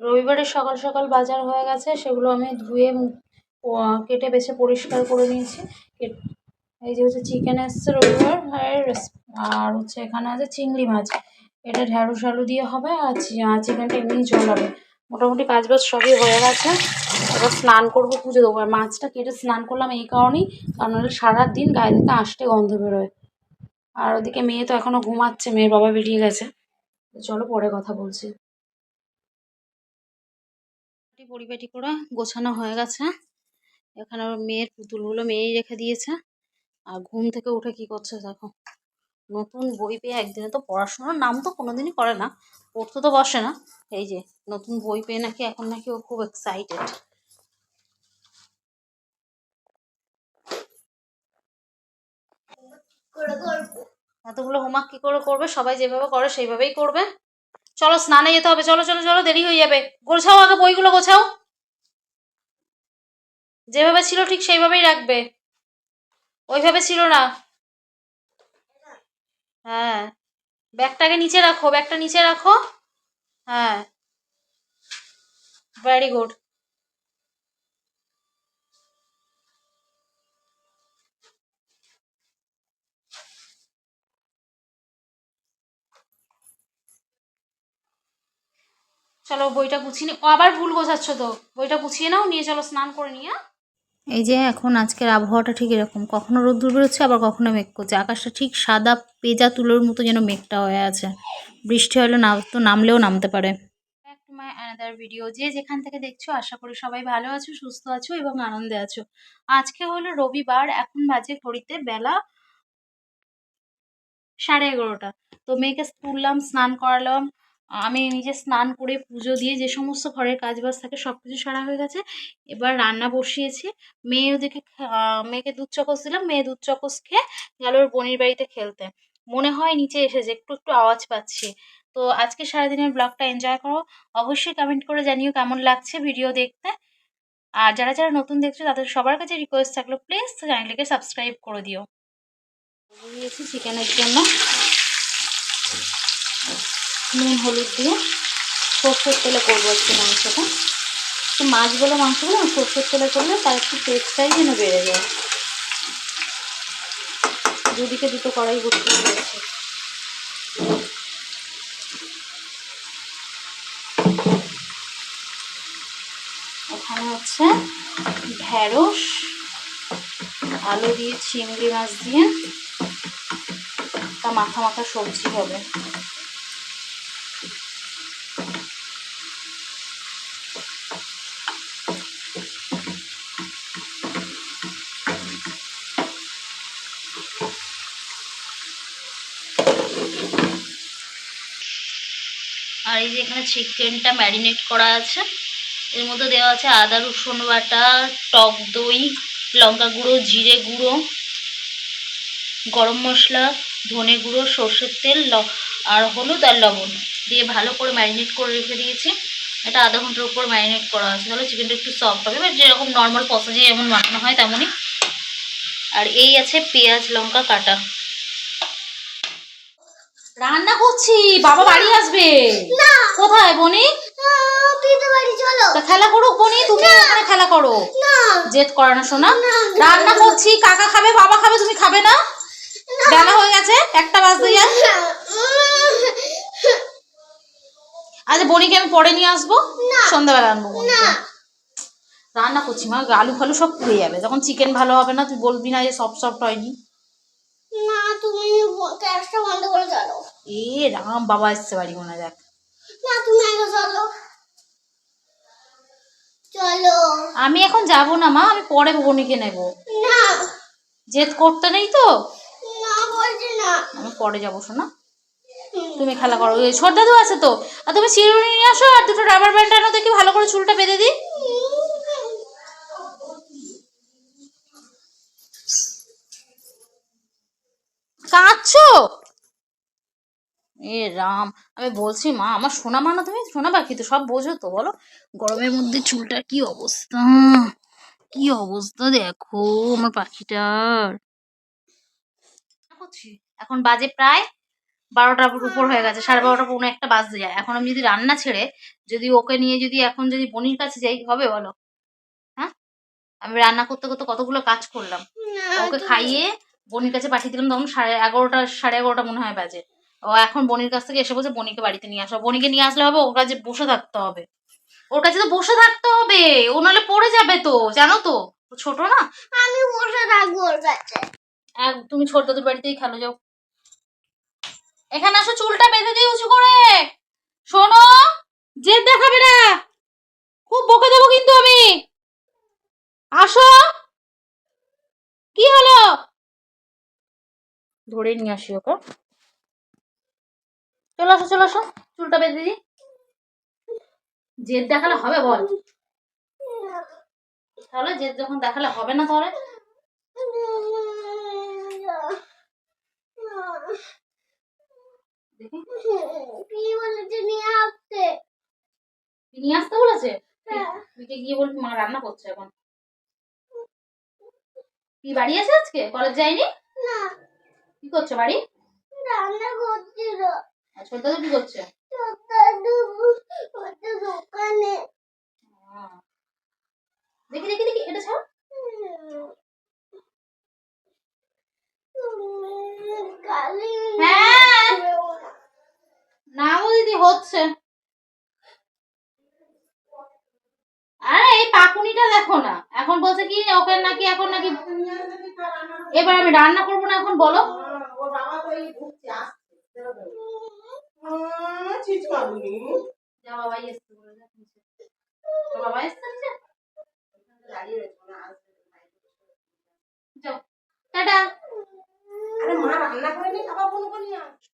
রবিবারের সকাল সকাল বাজার হয়ে গেছে, সেগুলো আমি ধুয়ে কেটে বেছে পরিষ্কার করে নিয়েছি। এই যে হচ্ছে চিকেন এসছে রবিবার, আর হচ্ছে এখানে আছে চিংড়ি মাছ। এটা ঢ্যাঁড়স আলু দিয়ে হবে, আর চিকেনটা এমনি ঝোল হবে। মোটামুটি কাজবাজ সবই হয়ে গেছে। এবার স্নান করবো, পুজো দেবো। আর মাছটা কেটে স্নান করলাম এই কারণেই, কারণ হলে সারাদিন গায়ে দিকে আষ্টে গন্ধ বেরোয়। আর ওদিকে মেয়ে তো এখনো ঘুমাচ্ছে, মেয়ের বাবা বেরিয়ে গেছে। চলো পরে কথা বলছি। পরিপাটি করে গোছানো হয়ে গেছে। এখানে ওর মেয়ের পুতুলগুলো মেয়েই রেখে দিয়েছে। আর ঘুম থেকে উঠে কি করছে দেখো, নতুন বই পেয়ে, একদিনে তো পড়াশোনার নাম তো কোনোদিনই করে না, পড়তে তো বসে না। এই যে নতুন বই পেয়ে নাকি এখন নাকি ও খুব এক্সাইটেড। এতগুলো হোমওয়ার্ক কি করে করবে? সবাই যেভাবে করে সেইভাবেই করবে। চলো স্নানে যেতে হবে, চলো চলো চলো, দেরি হয়ে যাবে। গোছাও আগে বইগুলো, গোছাও। যেভাবে ছিল ঠিক সেইভাবেই রাখবে, ওইভাবে ছিল না। হ্যাঁ, ব্যাগটাকে নিচে রাখো, ব্যাগটা নিচে রাখো। হ্যাঁ, ভেরি গুড। চলো বইটা গুছিয়ে ও আবার ভুল গোছাচ্ছ তো, বইটা গুছিয়ে নাও, নিয়ে চলো স্নান করে নিয়ে। এই যে এখন আজকের আবহাওয়াটা ঠিক এরকম, কখনো রোদ্দুর বেরোচ্ছে আবার কখনো মেঘ করছে। আকাশটা ঠিক সাদা পেজা তুলোর মতো যেন মেঘটা হয়ে আছে। বৃষ্টি হলে না তো নামলেও নামতে পারে। Back to my another video. যে যেখান থেকে দেখছো আশা করি সবাই ভালো আছো, সুস্থ আছো এবং আনন্দে আছো। আজকে হলো রবিবার, এখন বাজে ঘড়িতে বেলা 11:30। তো মেয়েকে তুললাম, স্নান করালাম। আমি নিজে স্নান করে পুজো দিয়ে যে সমস্ত ঘরের কাজবাজ থাকে সব কিছু সারা হয়ে গেছে। এবার রান্না বসিয়েছি। মেয়ে ওদিকে মেয়েকে দুধ চকস দিলাম, মেয়ে দুধ চকস খেয়ে গেল ওর বোনের বাড়িতে খেলতে। মনে হয় নিচে এসেছে, একটু একটু আওয়াজ পাচ্ছি। তো আজকে সারাদিনের ব্লগটা এনজয় করো। অবশ্যই কমেন্ট করে জানিও কেমন লাগছে ভিডিও দেখতে। আর যারা যারা নতুন দেখছো তাদের সবার কাছে রিকোয়েস্ট থাকলো, প্লিজ চ্যানেলটিকে সাবস্ক্রাইব করে দিও। দিয়েছি চিকেনের জন্য নুন হলুদ দিয়ে সর্ষের তেলে করবো একটু মাংসটা। তো মাছগুলো মাংসগুলো সর্ষের তেলে করলে তার একটু টেস্টটাই যেন বেড়ে যায়। দুদিকে দুটো কড়াই বসিয়ে দিয়েছে। এখানে হচ্ছে ঢেঁড়স আলু দিয়ে চিংড়ি মাছ দিয়ে তা মাখা মাখা সবজি হবে। আর এই যে এখানে চিকেনটা ম্যারিনেট করা আছে, এর মধ্যে দেওয়া আছে আদা রসুন বাটা, টক দই, লঙ্কা গুঁড়ো, জিরে গুঁড়ো, গরম মশলা, ধনে গুঁড়ো, সর্ষের তেল, আর হলুদ আর লবণ দিয়ে ভালো করে ম্যারিনেট করে রেখে দিয়েছি। এটা আধা ঘন্টার উপর ম্যারিনেট করা আছে, তাহলে চিকেনটা একটু সফট হবে, এবার যেরকম নর্মাল পসেজে যেমন বানানো হয় তেমনই। আর এই আছে পেঁয়াজ লঙ্কা কাটা। রান্না করছি, বাবা বাড়ি আসবে। কোথায় বনি? খেলা করুক বনি, তুমি এখানে খেলা করো, জেদ করে না শোনা। রান্না করছি, কাকা খাবে বাবা খাবে, তুমি খাবে না? বেলা হয়ে গেছে, 1টা বাজতে যায়। আজ বনিকে আমি পরে নিয়ে আসবো, সন্ধ্যাবেলা আনবো বনিকে। রান্না করছি মা, আলু ফালু সব পুড়ে যাবে, যখন চিকেন ভালো হবে না তুই বলবি না যে সফট সফট হয়নি। না তুমি গ্যাসটা বন্ধ করে চলো। এ রাম, বাবা আসছে বাড়ি মনে, দেখ না তুমি আগে চলো। চলো, আমি এখন যাব না মা, আমি পরে বনিকে নেব। না, জেদ করতে নেই তো। না বলছি না, আমি পরে যাবো শোনা, তুমি খেলা করো। ছোট দাদু আছে তো, আর তুমি চিরুনি নিয়ে আসো আর দুটো রাবার ব্যান্ড আনো, দেখি ভালো করে চুলটা বেঁধে দিই। কাঁদছো? এ রাম, আমি বলছি মা, আমার সোনা মা না তুমি, সোনা পাখি তো, সব বোঝো তো, বলো গরমের মধ্যে চুলটার কি অবস্থা, কি অবস্থা দেখো আমার পাখিটার। এখন বাজে প্রায় 12টার উপর হয়ে গেছে, 12:30 পৌনে একটা বাজতে যায়। এখন আমি যদি রান্না ছেড়ে যদি ওকে নিয়ে যদি এখন যদি বনির কাছে যাই, হবে বলো? হ্যাঁ, আমি রান্না করতে করতে কতগুলো কাজ করলাম, ওকে খাইয়ে বনির কাছে পাঠিয়ে দিলাম, তখন 11:30 মনে হয় বাজে। ও এখন বনির কাছ থেকে এসে বলছে বনিকে বাড়িতে নিয়ে আসো। বনিকে নিয়ে আসলে হবে? ওর কাছে বসে থাকতে হবে, ওর কাছে তো বসে থাকতে হবে, ও নাহলে পড়ে যাবে তো, জানো তো ছোট না। আমি বসে থাকবো ওর কাছে। তুমি ছোট দাদুর বাড়িতেই খেলো, যাও। এখানে আসো, চুলটা বেঁধে দিই উঁচু করে। শোনো, জেদ দেখাবে না, খুব বকে দেবো কিন্তু আমি। আসো, কি হলো? ধরে নিয়ে আসি ওকে। চলে আসো চলে আসো, চুলটা বেঁধে দিই। জেদ দেখালে হবে বল? তাহলে জেদ যখন দেখালে হবে না, তাহলে নিয়ে আসতে বলেছে। তুই গিয়ে বলবি মা রান্না করছে এখন। তুই বাড়ি আছে আজকে? কলেজ যায়নি? না। কি করছে বাড়ি? রান্না করছিল। ছোট দাদু কি করছে? ছোট দাদু দোকানে। দেখি দেখি দেখি, এটা ছাড়। হ্যাঁ না গো দিদি, হচ্ছে। আরে এই পাকুনিটা দেখো না, এখন বলছে কি ওকে নাকি এখন নাকি এবার আমি রান্না করবো না এখন, বলো। বাবাই এসছে, বাবা এসছে, যাও টাটা।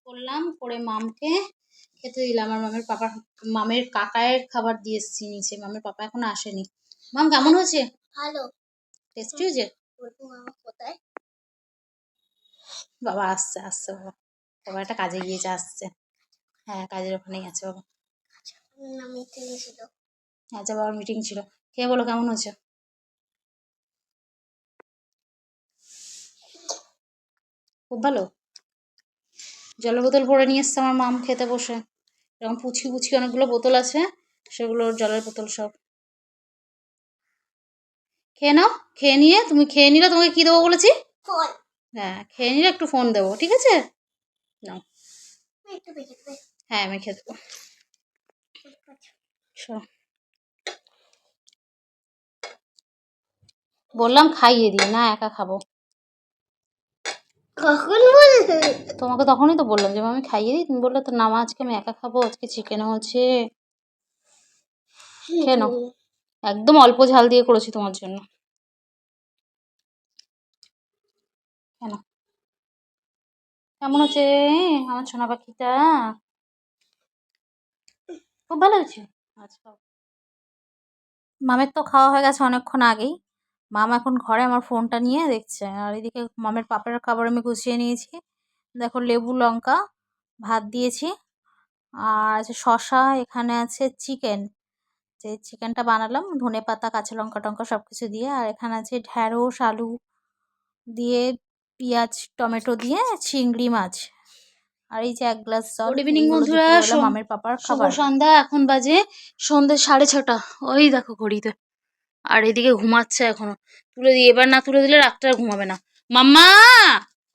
করলাম করে মামকে খেতে দিলাম, আর মামের কাকায়ের খাবার দিয়ে এসছি নিচে। মামের পাপা এখনো আসেনি। মাম কেমন হয়েছে? ভালো, টেস্টি হয়েছে। মামা কোথায়? বাবা আসছে আসছে, বাবা বাবা একটা কাজে গিয়েছে, আসছে। হ্যাঁ, কাজের ওখানেই আছে বাবা। না, মিটিং ছিল। আচ্ছা, বাবার মিটিং ছিল। খেয়ে বলো কেমন হয়েছে। খুব ভালো। জলের বোতল ভরে নিয়ে এসছে আমার মাম খেতে বসে। এরকম পুচকি পুচকি অনেকগুলো বোতল আছে, সেগুলো জলের বোতল সব। খেয়ে নাও, খেয়ে নিয়ে তুমি খেয়ে নিলে তোমাকে কি দেবো বলেছি? ফোন। হ্যাঁ, খেয়ে নিলে একটু ফোন দেবো, ঠিক আছে? নাও। একটু বেশি দেবে। হ্যাঁ, আমি খেয়ে দেবো। বললাম খাইয়ে দিই না, একা খাবো। কখন বললে? তোমাকে তখনই তো বললাম যে আমি খাইয়ে দিই, তুমি বললে তো না মা আজকে আমি একা খাবো, আজকে চিকেন হচ্ছে। খেয়ে নাও, একদম অল্প ঝাল দিয়ে করেছি তোমার জন্য। কেন কেমন হচ্ছে আমার সোনা পাখিটা? খুব ভালো হয়েছে। আচ্ছা, মামের তো খাওয়া হয়ে গেছে অনেকক্ষণ আগেই। মাম এখন ঘরে আমার ফোনটা নিয়ে দেখছে, আর এদিকে মামের পাপের খাবার আমি গুছিয়ে নিয়েছি। দেখো, লেবু লঙ্কা ভাত দিয়েছি, আর আছে শশা, এখানে আছে চিকেন, যে চিকেনটা বানালাম ধনেপাতা কাঁচা লঙ্কা টঙ্কা সব কিছু দিয়ে, আর এখানে আছে ঢ্যাঁড়স আলু দিয়ে, পেঁয়াজ টমেটো দিয়ে চিংড়ি মাছ, আর এই যে 1 গ্লাস জল। গুড ইভিনিং বন্ধুরা, মামের পাপার খাবার। শুভ সন্ধ্যা। এখন বাজে সন্ধ্যে 6:30, ওই দেখো ঘড়িতে। আর এদিকে ঘুমাচ্ছে এখনো, তুলে দিই, এবার না তুলে দিলে রাতটা আর ঘুমাবে না। মাম্মা,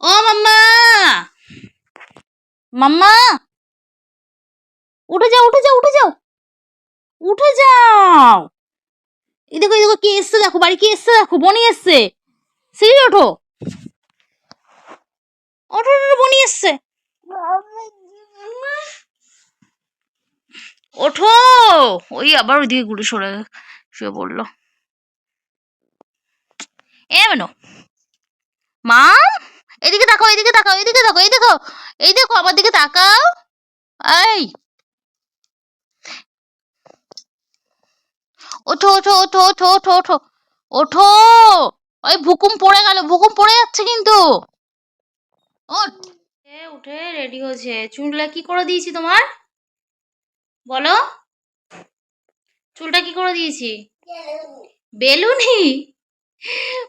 ও মাম্মা, মাম্মা উঠে যাও উঠে যাও উঠে যাও উঠে যাও। এই দেখো এই দেখো কে এসছে, দেখো বাড়ি কে এসছে, দেখো বনি এসছে। সিঁড়ি ওঠো ওঠো ওঠো, বনি এসছে, ওঠো। ওই আবার ওইদিকে ঘুরে সরে শুয়ে পড়লো। এমনো মাম, এদিকে তাকাও এদিকে তাকাও এদিকে তাকাও, এই দেখো এই দেখো আমার দিকে তাকাও। এই ওঠো ওঠো ওঠো ওঠো ওঠো ওঠো ওঠো। ওই ভুকুম পড়ে গেল, ভুকুম পড়ে যাচ্ছে কিন্তু। ওঠ, উঠে রেডি হয়েছে। চুলটা কি করে দিয়েছি তোমার বলো? চুলটা কি করে দিয়েছি? বেলুনি।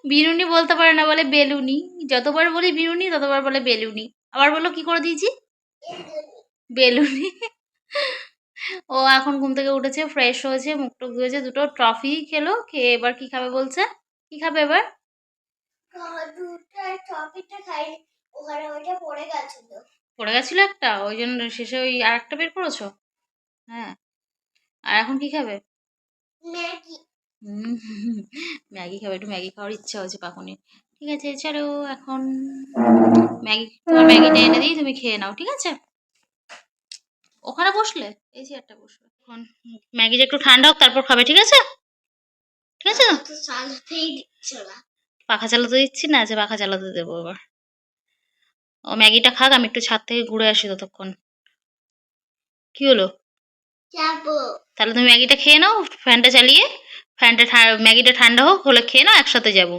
বিনুনি বলতে পারে না, বলে বেলুনি। যতবার বলি বিনুনি ততবার বলে বেলুনি। আবার বলো কি করে দিয়েছি? বেলুনি। ও এখন ঘুম থেকে উঠেছে, ফ্রেশ হয়েছে, মুখ টুক ধুয়েছে, দুটো ট্রফি খেলো, খেয়ে এবার কি খাবে বলছে? কি খাবে এবার? দুটো টপিকটা খাইনি, ওখানে ওইটা পড়ে গেছিল। পড়ে গেছিল একটা, ওই জন্য শেষে ওই আর একটা বের করেছো? হ্যাঁ। আর এখন কি খাবে? ম্যাগি। হুম, ম্যাগি খাবে, একটু ম্যাগি খাওয়ার ইচ্ছা হচ্ছে পাকুনি। ঠিক আছে চলো এখন ম্যাগি, তোমার ম্যাগিটা এনে দিই, তুমি খেয়ে নাও, ঠিক আছে? ওখানে বসলে, এই চেয়ারটা বসবে এখন। ম্যাগিটা একটু ঠান্ডা হোক তারপর খাবে, ঠিক আছে? ঠিক আছে তো? তো চালাতেই দিচ্ছ না। পাখা চালাতে দিচ্ছি না, যে পাখা চালাতে দেবো এবার। ও ম্যাগিটা খাক, আমি একটু ছাদ থেকে ঘুরে আসি ততক্ষণ। কি হলো? যাবো। তাহলে তুমি ম্যাগিটা খেয়ে নাও, ফ্যানটা চালিয়ে। ম্যাগিটা ঠান্ডা হোক, হলে খেয়ে নাও, একসাথে যাবো।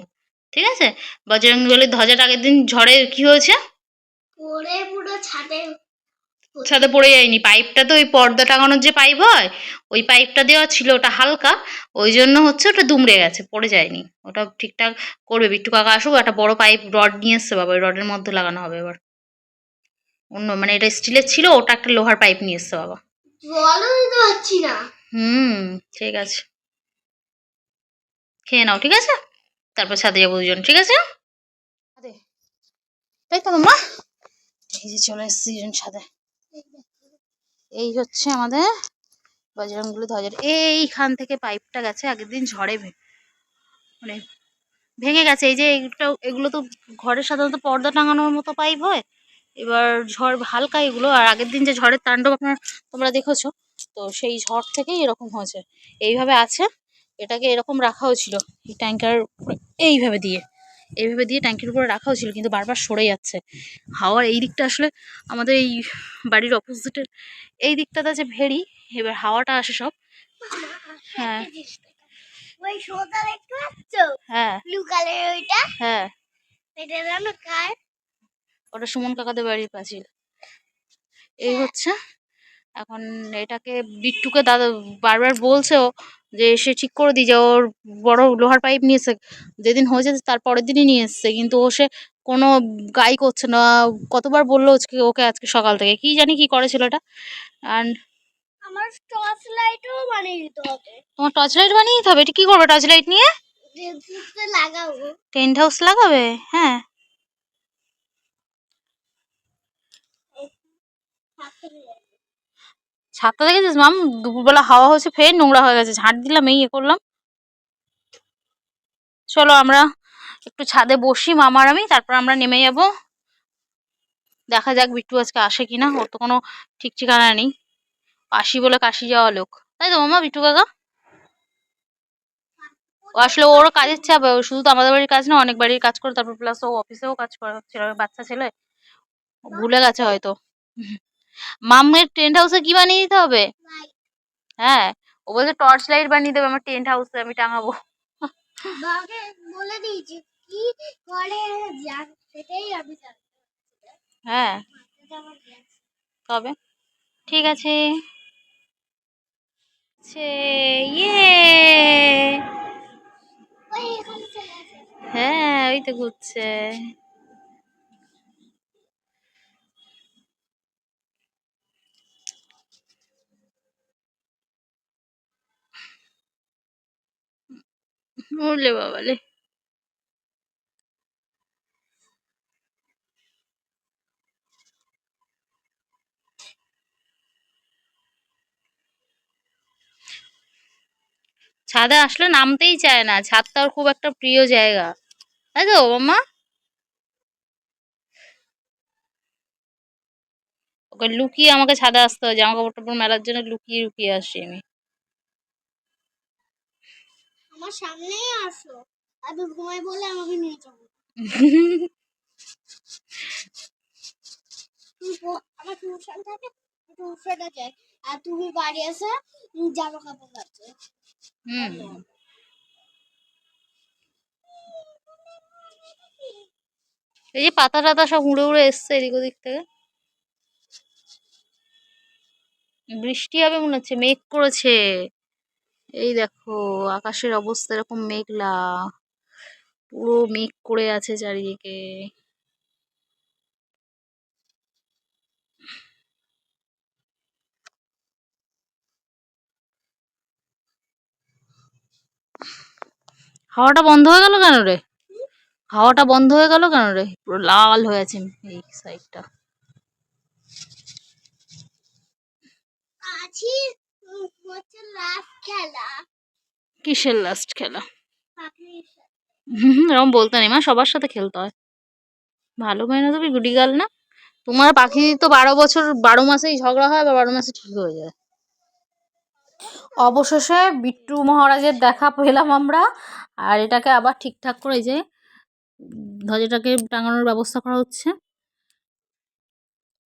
ঠিক আছে? বজরংবলীর ধ্বজার আগের দিন ঝড়ে কি হয়েছে? পরে পুরো ছাদে ছাদে পড়ে যায়নি, পাইপটা তো ওই পর্দা টাঙানোর যে পাইপ হয়, ওই পাইপটা দেওয়া ছিল, ওটা হালকা, ওই জন্য হচ্ছে ওটা দুমড়ে গেছে, পড়ে যায়নি। ওটা ঠিকঠাক করবে, বিট্টু কাকা আসুক, একটা বড় পাইপ রড নিয়ে এসছে বাবা, ওই রডের মধ্যে লাগানো হবে এবার। অন্য মানে এটা স্টিলের ছিল, ওটা একটা লোহার পাইপ নিয়ে এসছে বাবা। জলও দিতে পারছি না। হুম, ঠিক আছে, খেয়ে নাও, ঠিক আছে? তারপর ছাদে যাবো দুজন, ঠিক আছে? ছাদে, তাই তো মাম্মা? এই যে চলে এসেছি দুজন ছাদে। এই হচ্ছে আমাদের বজরংবলী ধ্বজার, এইখান থেকে পাইপটা গেছে আগের দিন ঝড়ে, মানে ভেঙে গেছে। এই যে এগুলো তো ঘরে সাধারণত পর্দা টাঙানোর মতো পাইপ হয়, এবার ঝড় হালকা এগুলো, আর আগের দিন যে ঝড়ের তাণ্ডব তোমরা দেখেছো, তো সেই ঝড় থেকেই এরকম হয়েছে। এইভাবে আছে, এটাকে এরকম রাখাও ছিল, এই ট্যাঙ্কার এইভাবে দিয়ে, এইভাবে দিয়ে ট্যাঙ্কির উপরে রাখাও ছিল, কিন্তু বারবার সরে যাচ্ছে। হাওয়ার এই দিকটা আসলে আমাদের এই বাড়ির অপোজিটের এই দিকটাতে আছে ভেড়ি, এবার হাওয়াটা আসে সব। হ্যাঁ ওই সোদা দেখতে পাচ্ছ? হ্যাঁ ব্লু কালার ওইটা, হ্যাঁ, এটা জানো কার? ওটা সুমন কাকাদের বাড়ির পাঁচিল। এই হচ্ছে এখন, এটাকে বিট্টুকে দাদা বারবার বলছেও যে সে ঠিক করে দিয়ে, যে ওর বড় লোহার পাইপ নিয়ে এসে, যেদিন হয়েছে তার পরের দিনই নিয়ে এসছে, কিন্তু ও সে কোনো গাই করছে না। কতবার বললো ওকে আজকে সকাল থেকে, কি জানি কি করেছিল এটা। অ্যান্ড আমার টর্চ লাইটও বানিয়ে দিতে হবে। তোমার টর্চ লাইট বানিয়ে দিতে হবে? এটা কি করবে টর্চ লাইট নিয়ে? রেজিস্টে লাগাবো। টেন্ট হাউস লাগাবে? হ্যাঁ, ছাদটা দেখেছিস মাম? দুপুরবেলা হাওয়া হয়েছে, ফের নোংরা হয়ে গেছে, ঝাঁট দিলাম, এই করলাম। চলো আমরা একটু ছাদে বসি মামা আর আমি, তারপর আমরা নেমে যাব। দেখা যাক বিট্টু আজকে আসে কিনা, ওর তো কোনো ঠিক ঠিকানা নেই, আসি বলে কাশি যাওয়া লোক, তাই তো মামা বিট্টু কাকা? ও আসলে ওরও কাজের চাপ, ও শুধু তো আমাদের বাড়ির কাজ না, অনেক বাড়ির কাজ করে, তারপর প্লাস ও অফিসেও কাজ করে, ছেলে বাচ্চা ছেলে, ও ভুলে গেছে হয়তো। মামের টেন্ট হাউসে কি বানিয়ে দিতে হবে? হ্যাঁ, ও বলছে টর্চ লাইট বানিয়ে দেবে আমার টেন্ট হাউসে, আমি টাঙাবো। বাবাকে বলে দিয়েছি কি করে সেটাই আমি জানি। হ্যাঁ, তবে ঠিক আছে। ইয়ে, ওই এখানে চলে আসে। হ্যাঁ ওই তো ঘুরছে। উড়লে বাবালে। ছাদে আসলে নামতেই চায় না, ছাদটা ওর খুব একটা প্রিয় জায়গা, তাই তো মাম্মা? ওকে লুকিয়ে আমাকে ছাদে আসতে হয়, জামা কাপড় টাপড় মেলার জন্য লুকিয়ে লুকিয়ে আসি আমি। আমার সামনেই আসো, আমি ঘুমাই বলে আমাকে নিয়ে যাবো। আমার টিউশন থাকে, টিউশনে যাই, আর তুমি বাড়ি এসে জামা কাপড় কাচো। হুম, এই যে পাতা টাতা সব উড়ে উড়ে এসছে এদিক ওদিক থেকে, বৃষ্টি হবে মনে হচ্ছে, মেঘ করেছে। এই দেখো আকাশের অবস্থা এরকম মেঘলা, পুরো মেঘ করে আছে চারিদিকে। হাওয়াটা বন্ধ হয়ে গেল কেন রে? হাওয়াটা বন্ধ হয়ে গেল কেন রে? পুরো লাল হয়ে আছে এই সাইডটা। আছি হচ্ছে লাস্ট খেলা কিসের লাস্ট খেলা? পাখির সাথে। এরকম বলতে নেই মা, সবার সাথে খেলতে হয়। ভালো মেয়ে না তুমি, গুডি গার্ল না? তোমার পাখি তো 12 বছর 12 মাসেই ঝগড়া হয় বা 12 মাসে ঠিক হয়ে যায়। অবশেষে বিট্টু মহারাজের দেখা পেলাম আমরা। আর এটাকে আবার ঠিকঠাক করে এই যে ধ্বজাটাকে টাঙানোর ব্যবস্থা করা হচ্ছে।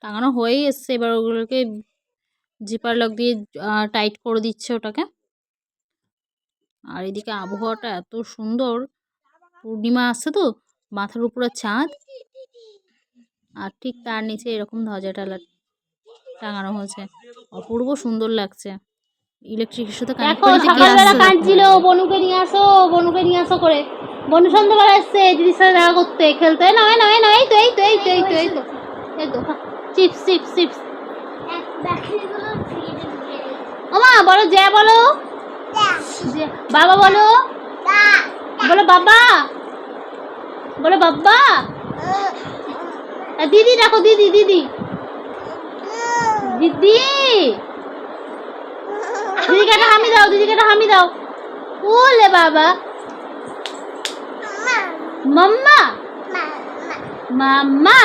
টাঙানো হয়েই এসছে, এবার ওগুলোকে জিপার লক দিয়ে টাইট করে দিচ্ছে ওটাকে। আর এদিকে আবহাওয়াটা এত সুন্দর, পূর্ণিমা আসছে তো, মাথার উপরে চাঁদ, আর ঠিক তার নিচে এরকম ধ্বজাটা টাঙানো হয়েছে। অপূর্ব সুন্দর লাগছে। ইলেকট্রিকের সাথে কানেক্ট দেখো করে দিতে কি সকালবেলা আসছে কাঁদছিল, বনুকে নিয়ে আসো করে। বনু সন্ধ্যাবেলা এসছে দিদির সাথে দেখা করতে, খেলতে। না হয় না হয় না, এই তো এই তো এই তো এই তো এই তো এই তো চিপস চিপস চিপস। ব্যাটারিগুলো ফ্রিজে ঢুকে ও মা বলো জয় বলো, যে বাবা বলো, বলো বাবা, বলো বাবা। দিদি দেখো, দিদি দিদি দিদি, দিদিকে একটা হামি দাও, দিদিকে একটা হামি দাও। ওলে বাবা, মাম্মা মাম্মা।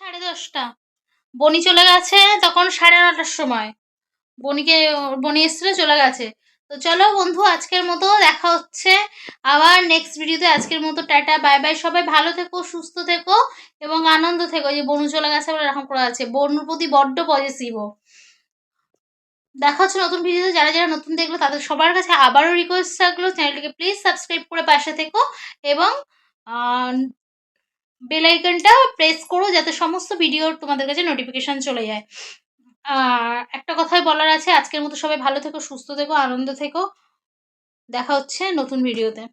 10:30। বনি চলে গেছে তখন 9:30টার সময়। বনি এসেছিল, চলে গেছে। তো চলো বন্ধু, আজকের মতো দেখা হচ্ছে আবার নেক্সট ভিডিওতে। আজকের মতো টাটা, বাই বাই। সবাই ভালো থেকো, সুস্থ থেকো এবং আনন্দ থেকো। এই যে বনু চলে গেছে বলে এরকম করে আছে, বনুর প্রতি বড্ড পজিটিভ ও। দেখা হচ্ছে নতুন ভিডিওতে। যারা যারা নতুন দেখলো তাদের সবার কাছে আবারও রিকোয়েস্ট থাকলো, চ্যানেলটিকে প্লিজ সাবস্ক্রাইব করে পাশে থেকো এবং বেল আইকনটা প্রেস করো যাতে সমস্ত ভিডিওর তোমাদের কাছে নোটিফিকেশন চলে যায়। আর একটা কথাই বলার আছে, আজকের মতো সবাই ভালো থেকো, সুস্থ থেকো, আনন্দ থেকো। দেখা হচ্ছে নতুন ভিডিওতে।